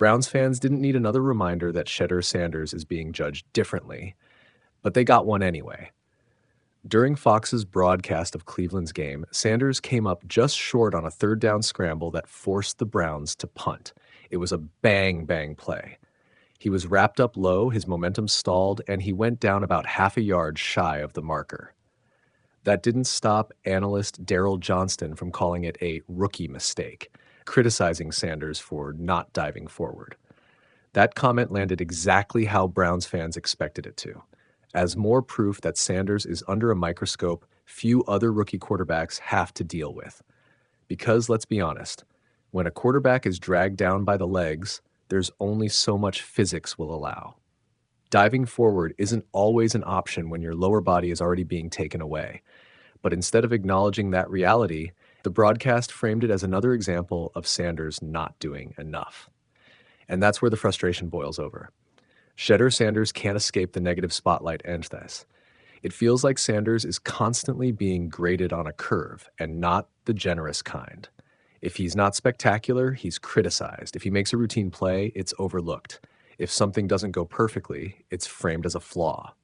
Browns fans didn't need another reminder that Shedeur Sanders is being judged differently, but they got one anyway. During Fox's broadcast of Cleveland's game, Sanders came up just short on a third down scramble that forced the Browns to punt. It was a bang play. He was wrapped up low, his momentum stalled, and he went down about half a yard shy of the marker. That didn't stop analyst Daryl Johnston from calling it a rookie mistake, criticizing Sanders for not diving forward. That comment landed exactly how Browns fans expected it to. As more proof that Sanders is under a microscope few other rookie quarterbacks have to deal with. Because, let's be honest, when a quarterback is dragged down by the legs, there's only so much physics will allow. Diving forward isn't always an option when your lower body is already being taken away. But instead of acknowledging that reality, the broadcast framed it as another example of Sanders not doing enough. And that's where the frustration boils over. Shedeur Sanders can't escape the negative spotlight and this. It feels like Sanders is constantly being graded on a curve, and not the generous kind. If he's not spectacular, he's criticized. If he makes a routine play, it's overlooked. If something doesn't go perfectly, it's framed as a flaw.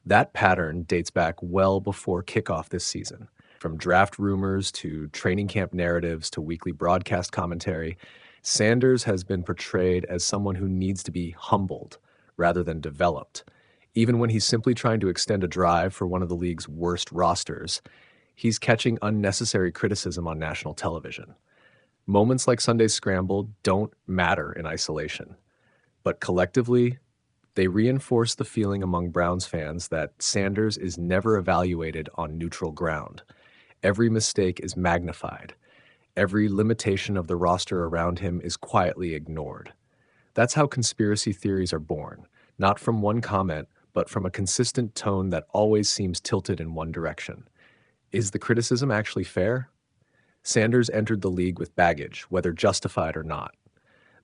That pattern dates back well before kickoff this season. From draft rumors to training camp narratives to weekly broadcast commentary, Sanders has been portrayed as someone who needs to be humbled rather than developed. Even when he's simply trying to extend a drive for one of the league's worst rosters, he's catching unnecessary criticism on national television. Moments like Sunday's scramble don't matter in isolation, but collectively, they reinforce the feeling among Browns fans that Sanders is never evaluated on neutral ground. Every mistake is magnified. Every limitation of the roster around him is quietly ignored. That's how conspiracy theories are born, not from one comment, but from a consistent tone that always seems tilted in one direction. Is the criticism actually fair? Sanders entered the league with baggage, whether justified or not.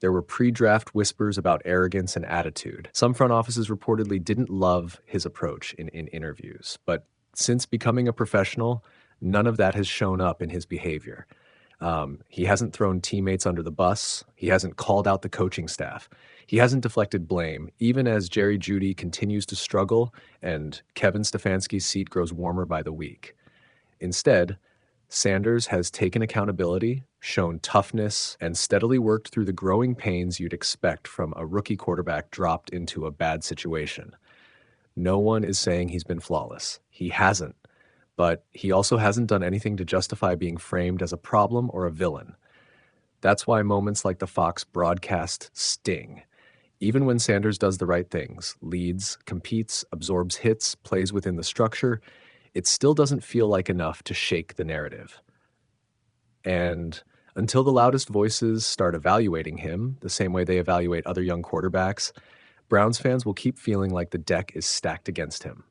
There were pre-draft whispers about arrogance and attitude. Some front offices reportedly didn't love his approach in interviews, but since becoming a professional, none of that has shown up in his behavior. He hasn't thrown teammates under the bus. He hasn't called out the coaching staff. He hasn't deflected blame, even as Jerry Jeudy continues to struggle and Kevin Stefanski's seat grows warmer by the week. Instead, Sanders has taken accountability, shown toughness, and steadily worked through the growing pains you'd expect from a rookie quarterback dropped into a bad situation. No one is saying he's been flawless. He hasn't. But he also hasn't done anything to justify being framed as a problem or a villain. That's why moments like the Fox broadcast sting. Even when Sanders does the right things, leads, competes, absorbs hits, plays within the structure, it still doesn't feel like enough to shake the narrative. And until the loudest voices start evaluating him, the same way they evaluate other young quarterbacks, Browns fans will keep feeling like the deck is stacked against him.